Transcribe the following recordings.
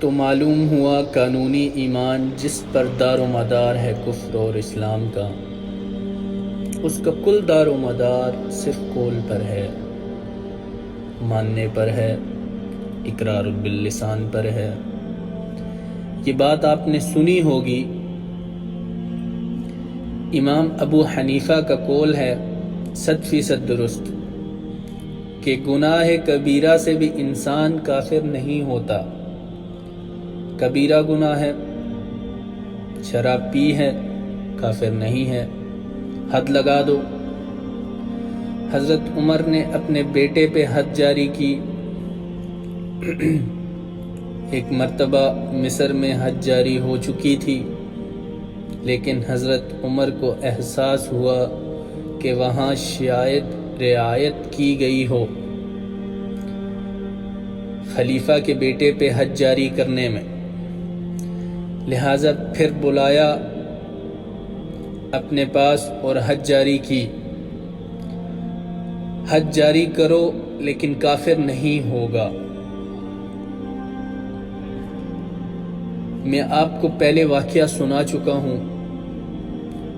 تو معلوم ہوا قانونی ایمان جس پر دار و مدار ہے کفر اور اسلام کا، اس کا کل دار و مدار صرف قول پر ہے، ماننے پر ہے، اقرار باللسان پر ہے۔ یہ بات آپ نے سنی ہوگی، امام ابو حنیفہ کا قول ہے 100% درست کہ گناہ کبیرہ سے بھی انسان کافر نہیں ہوتا۔ کبیرہ گناہ ہے، شراب پی ہے، کافر نہیں ہے، حد لگا دو۔ حضرت عمر نے اپنے بیٹے پہ حد جاری کی۔ ایک مرتبہ مصر میں حد جاری ہو چکی تھی، لیکن حضرت عمر کو احساس ہوا کہ وہاں شاید رعایت کی گئی ہو خلیفہ کے بیٹے پہ حد جاری کرنے میں، لہٰذا پھر بلایا اپنے پاس اور حد جاری کی۔ حد جاری کرو لیکن کافر نہیں ہوگا۔ میں آپ کو پہلے واقعہ سنا چکا ہوں،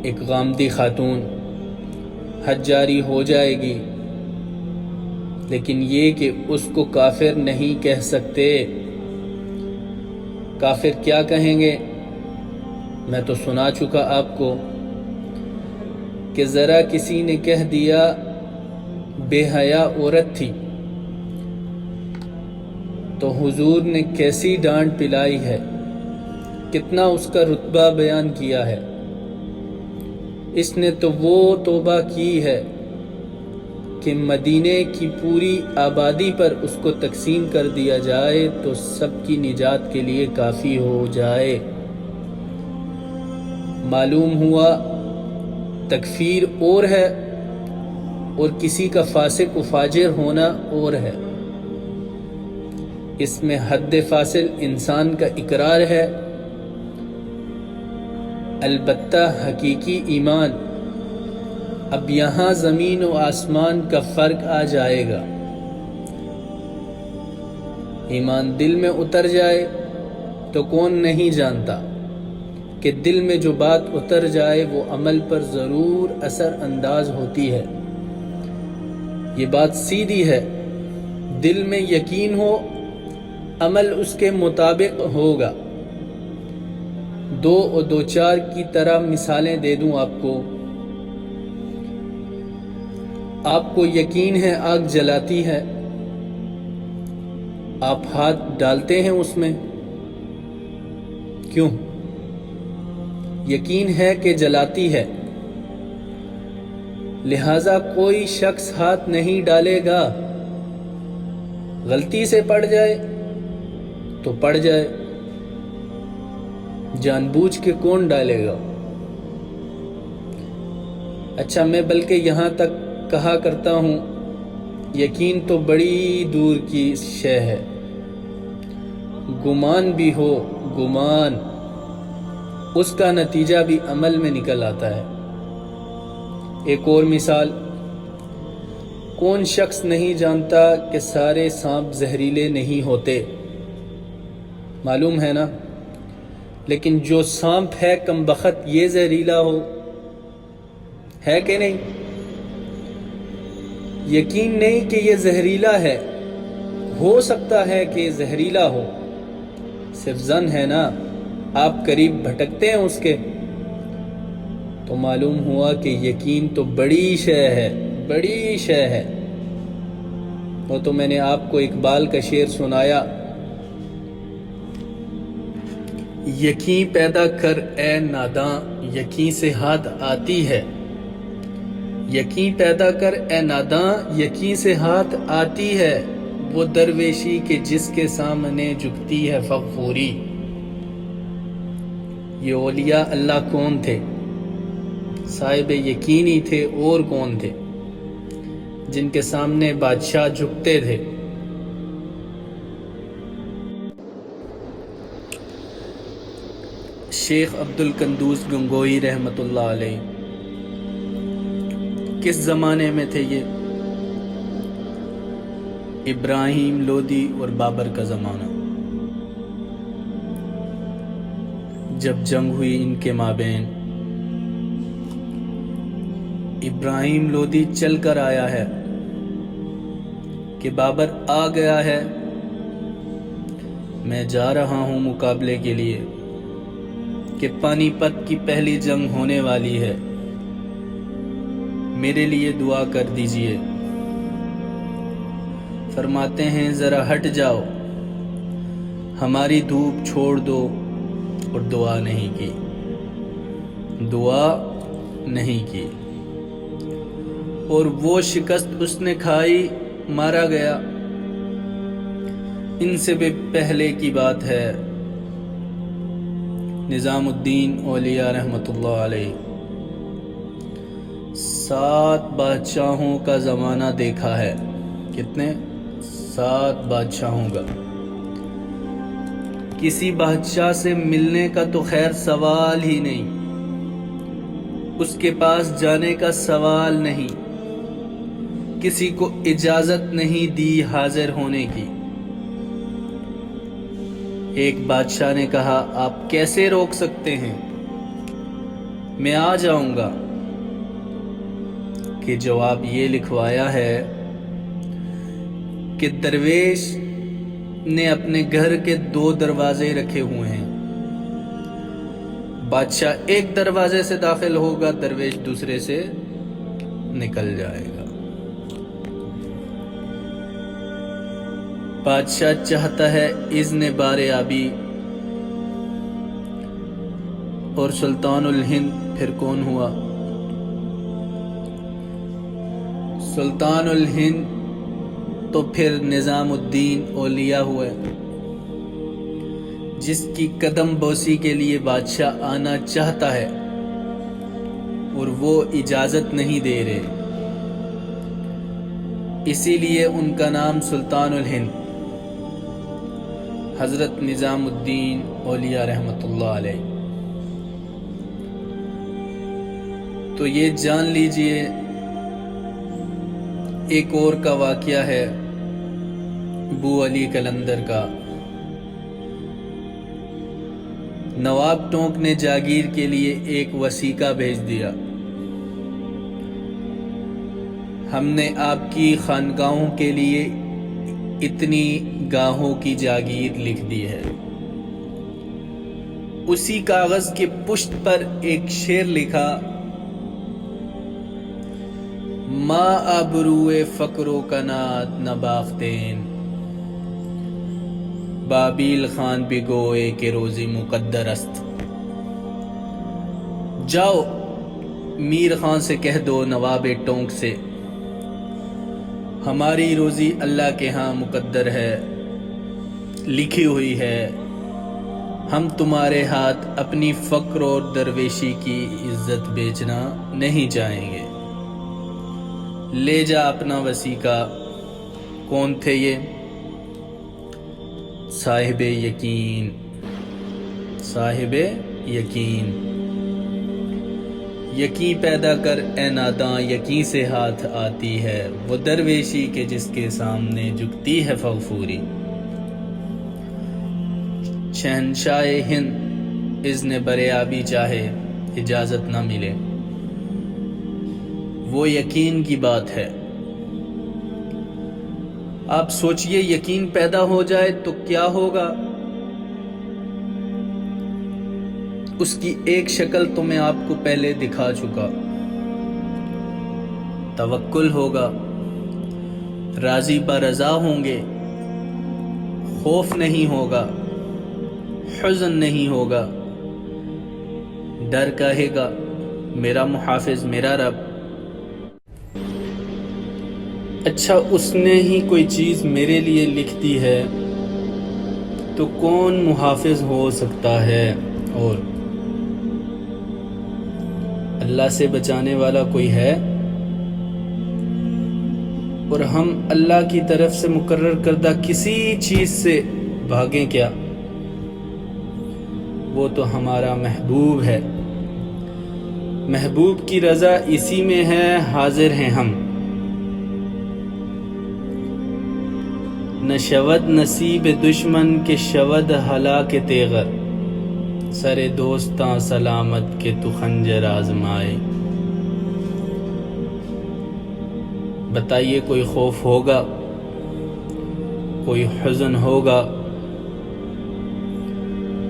ایک غامدی خاتون حد جاری ہو جائے گی، لیکن یہ کہ اس کو کافر نہیں کہہ سکتے۔ کافر کیا کہیں گے؟ میں تو سنا چکا آپ کو کہ ذرا کسی نے کہہ دیا بے حیا عورت تھی تو حضور نے کیسی ڈانٹ پلائی ہے، کتنا اس کا رتبہ بیان کیا ہے۔ اس نے تو وہ توبہ کی ہے کہ مدینے کی پوری آبادی پر اس کو تقسیم کر دیا جائے تو سب کی نجات کے لیے کافی ہو جائے۔ معلوم ہوا تکفیر اور ہے اور کسی کا فاسق و فاجر ہونا اور ہے۔ اس میں حد فاصل انسان کا اقرار ہے، البتہ حقیقی ایمان، اب یہاں زمین و آسمان کا فرق آ جائے گا۔ ایمان دل میں اتر جائے تو کون نہیں جانتا کہ دل میں جو بات اتر جائے وہ عمل پر ضرور اثر انداز ہوتی ہے۔ یہ بات سیدھی ہے، دل میں یقین ہو، عمل اس کے مطابق ہوگا۔ 2 اور 2 4 کی طرح مثالیں دے دوں آپ کو۔ آپ کو یقین ہے آگ جلاتی ہے، آپ ہاتھ ڈالتے ہیں اس میں، کیوں؟ یقین ہے کہ جلاتی ہے، لہٰذا کوئی شخص ہاتھ نہیں ڈالے گا۔ غلطی سے پڑ جائے تو پڑ جائے، جان بوجھ کے کون ڈالے گا؟ اچھا، میں بلکہ یہاں تک کہا کرتا ہوں، یقین تو بڑی دور کی شے ہے، گمان بھی ہو، گمان، اس کا نتیجہ بھی عمل میں نکل آتا ہے۔ ایک اور مثال، کون شخص نہیں جانتا کہ سارے سانپ زہریلے نہیں ہوتے؟ معلوم ہے نا؟ لیکن جو سانپ ہے کم بخت یہ زہریلا ہو، ہے کہ نہیں؟ یقین نہیں کہ یہ زہریلا ہے، ہو سکتا ہے کہ یہ زہریلا ہو، صرف ظن ہے نا، آپ قریب بھٹکتے ہیں اس کے۔ تو معلوم ہوا کہ یقین تو بڑی شے ہے، بڑی شے ہے۔ وہ تو میں نے آپ کو اقبال کا شعر سنایا، یقین پیدا کر اے ناداں، یقین سے ہاتھ آتی ہے۔ یقین پیدا کر اے ناداں، یقین سے ہاتھ آتی ہے، وہ درویشی کہ جس کے سامنے جھکتی ہے فغفوری۔ یہ اولیاء اللہ کون تھے؟ صاحب یقینی تھے، اور کون تھے؟ جن کے سامنے بادشاہ جھکتے تھے۔ شیخ عبد القندوس گنگوئی رحمۃ اللہ علیہ کس زمانے میں تھے؟ یہ ابراہیم لودھی اور بابر کا زمانہ۔ جب جنگ ہوئی ان کے مابین، ابراہیم لودھی چل کر آیا ہے کہ بابر آ گیا ہے، میں جا رہا ہوں مقابلے کے لیے کہ پانی پت کی پہلی جنگ ہونے والی ہے، میرے لیے دعا کر دیجئے۔ فرماتے ہیں ذرا ہٹ جاؤ، ہماری دھوپ چھوڑ دو، اور دعا نہیں کی، دعا نہیں کی، اور وہ شکست اس نے کھائی، مارا گیا۔ ان سے بھی پہلے کی بات ہے، نظام الدین اولیاء رحمۃ اللہ علیہ 7 بادشاہوں کا زمانہ دیکھا ہے۔ کتنے؟ 7 بادشاہوں کا۔ کسی بادشاہ سے ملنے کا تو خیر سوال ہی نہیں، اس کے پاس جانے کا سوال نہیں، کسی کو اجازت نہیں دی حاضر ہونے کی۔ ایک بادشاہ نے کہا آپ کیسے روک سکتے ہیں، میں آ جاؤں گا، کہ جواب یہ لکھوایا ہے کہ درویش نے اپنے گھر کے 2 دروازے رکھے ہوئے ہیں، بادشاہ ایک دروازے سے داخل ہوگا، درویش دوسرے سے نکل جائے گا۔ بادشاہ چاہتا ہے اذن بار آبی، اور سلطان الہند پھر کون ہوا؟ سلطان الہند تو پھر نظام الدین اولیاء ہوئے، جس کی قدم بوسی کے لیے بادشاہ آنا چاہتا ہے اور وہ اجازت نہیں دے رہے، اسی لیے ان کا نام سلطان الہند حضرت نظام الدین اولیاء رحمۃ اللہ علیہ۔ تو یہ جان لیجئے ایک اور کا واقعہ ہے ابو علی قلندر کا۔ نواب ٹونک نے جاگیر کے لیے ایک وثیقہ بھیج دیا، ہم نے آپ کی خانقاہوں کے لیے اتنی گاہوں کی جاگیر لکھ دی ہے۔ اسی کاغذ کے پشت پر ایک شعر لکھا، ما ابروئے فقر و کنات نباختین، بابیل خان بگوئے کہ روزی مقدر است۔ جاؤ میر خان سے کہہ دو، نواب ٹونک سے، ہماری روزی اللہ کے ہاں مقدر ہے، لکھی ہوئی ہے، ہم تمہارے ہاتھ اپنی فقر اور درویشی کی عزت بیچنا نہیں چاہیں گے۔ لے جا اپنا وثیقہ۔ کون تھے یہ؟ صاحب یقین، صاحب یقین۔ یقین پیدا کر اے ناداں، یقین سے ہاتھ آتی ہے وہ درویشی کے جس کے سامنے جھکتی ہے فغفوری۔ شہنشاہ ہند اذن بریابی چاہے اجازت نہ ملے، وہ یقین کی بات ہے۔ آپ سوچئے یقین پیدا ہو جائے تو کیا ہوگا؟ اس کی ایک شکل تو میں آپ کو پہلے دکھا چکا۔ توکل ہوگا، راضی برضا ہوں گے، خوف نہیں ہوگا، حزن نہیں ہوگا، ڈر کہے گا میرا محافظ میرا رب۔ اچھا اس نے ہی کوئی چیز میرے لیے لکھ دی ہے تو کون محافظ ہو سکتا ہے؟ اور اللہ سے بچانے والا کوئی ہے؟ اور ہم اللہ کی طرف سے مقرر کردہ کسی چیز سے بھاگیں کیا؟ وہ تو ہمارا محبوب ہے، محبوب کی رضا اسی میں ہے، حاضر ہیں ہم۔ نہ شود نصیب دشمن کے شود ہلاک تیغر، سر دوستاں سلامت کے تو خنجر آزمائے۔ بتائیے کوئی خوف ہوگا، کوئی حزن ہوگا؟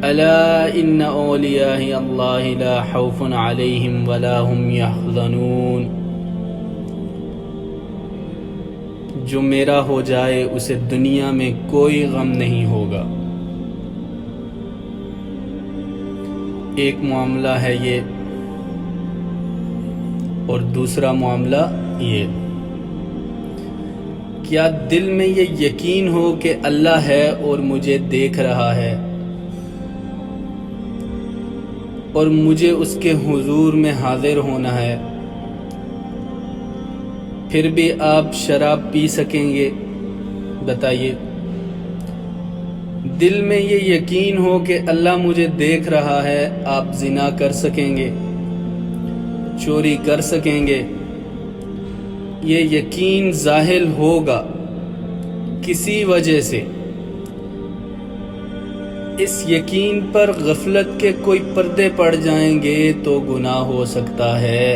الا ان اولیاء اللہ لا خوف علیہم ولا هم یحزنون۔ جو میرا ہو جائے اسے دنیا میں کوئی غم نہیں ہوگا۔ ایک معاملہ ہے یہ، اور دوسرا معاملہ یہ، کیا دل میں یہ یقین ہو کہ اللہ ہے اور مجھے دیکھ رہا ہے، اور مجھے اس کے حضور میں حاضر ہونا ہے، پھر بھی آپ شراب پی سکیں گے؟ بتائیے۔ دل میں یہ یقین ہو کہ اللہ مجھے دیکھ رہا ہے، آپ زنا کر سکیں گے، چوری کر سکیں گے؟ یہ یقین ظاہر ہوگا کسی وجہ سے، اس یقین پر غفلت کے کوئی پردے پڑ جائیں گے تو گناہ ہو سکتا ہے۔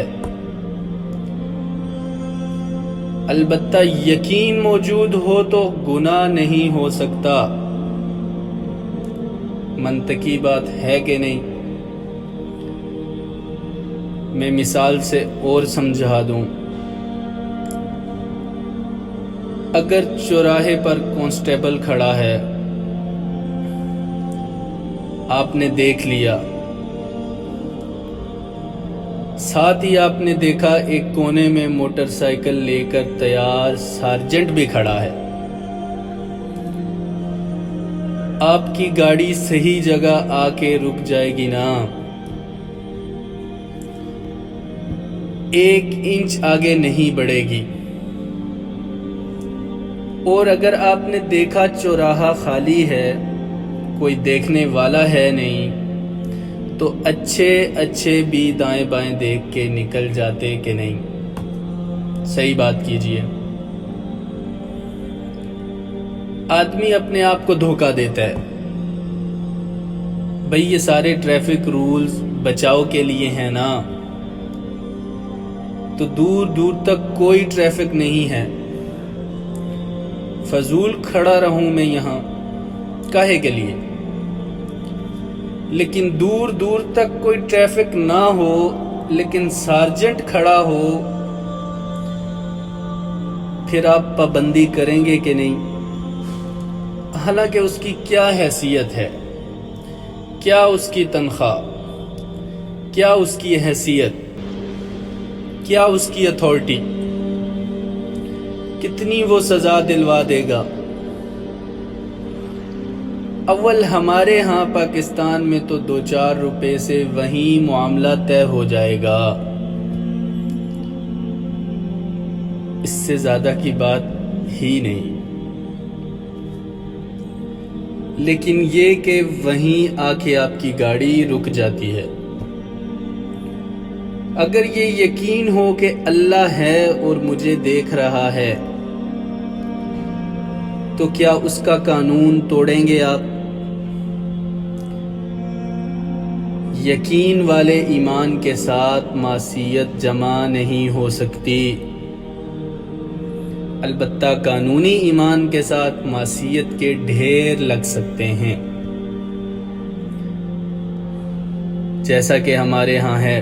البتہ یقین موجود ہو تو گناہ نہیں ہو سکتا۔ منطقی بات ہے کہ نہیں؟ میں مثال سے اور سمجھا دوں۔ اگر چوراہے پر کانسٹیبل کھڑا ہے، آپ نے دیکھ لیا، ساتھ ہی آپ نے دیکھا ایک کونے میں موٹر سائیکل لے کر تیار سارجنٹ بھی کھڑا ہے، آپ کی گاڑی صحیح جگہ آ کے رک جائے گی نا؟ ایک انچ آگے نہیں بڑھے گی۔ اور اگر آپ نے دیکھا چوراہا خالی ہے، کوئی دیکھنے والا ہے نہیں، تو اچھے بھی دائیں بائیں دیکھ کے نکل جاتے کہ نہیں؟ صحیح بات کیجئے۔ آدمی اپنے آپ کو دھوکہ دیتا ہے، بھئی یہ سارے ٹریفک رولز بچاؤ کے لیے ہیں نا، تو دور دور تک کوئی ٹریفک نہیں ہے، فضول کھڑا رہوں میں یہاں کاہے کے لیے؟ لیکن دور دور تک کوئی ٹریفک نہ ہو لیکن سارجنٹ کھڑا ہو، پھر آپ پابندی کریں گے کہ نہیں؟ حالانکہ اس کی کیا حیثیت ہے، کیا اس کی تنخواہ، کیا اس کی حیثیت، کیا اس کی اتھارٹی، کتنی وہ سزا دلوا دے گا؟ اول ہمارے ہاں پاکستان میں تو 2-4 روپے سے وہیں معاملہ طے ہو جائے گا، اس سے زیادہ کی بات ہی نہیں۔ لیکن یہ کہ وہیں آ کے آپ کی گاڑی رک جاتی ہے۔ اگر یہ یقین ہو کہ اللہ ہے اور مجھے دیکھ رہا ہے، تو کیا اس کا قانون توڑیں گے آپ؟ یقین والے ایمان کے ساتھ معصیت جمع نہیں ہو سکتی، البتہ قانونی ایمان کے ساتھ معصیت کے ڈھیر لگ سکتے ہیں، جیسا کہ ہمارے ہاں ہے،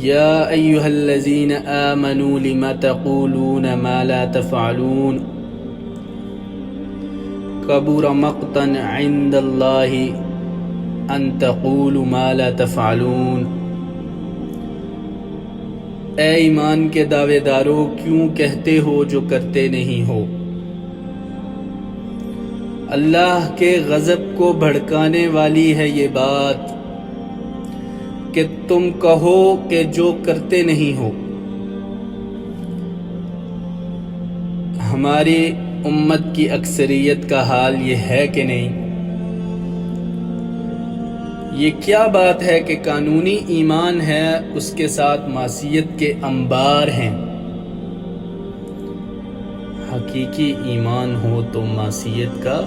یا ایھا الذین آمنوا لم تقولون ما لا تفعلون کبر مقتا عند اللہ ان تقولوا ما لا تفعلون۔ اے ایمان کے دعوے دارو، کیوں کہتے ہو جو کرتے نہیں ہو؟ اللہ کے غضب کو بھڑکانے والی ہے یہ بات کہ تم کہو کہ جو کرتے نہیں ہو۔ ہماری امت کی اکثریت کا حال یہ ہے کہ نہیں؟ یہ کیا بات ہے کہ قانونی ایمان ہے، اس کے ساتھ معصیت کے انبار ہیں۔ حقیقی ایمان ہو تو معصیت کا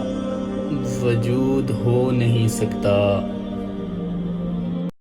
وجود ہو نہیں سکتا۔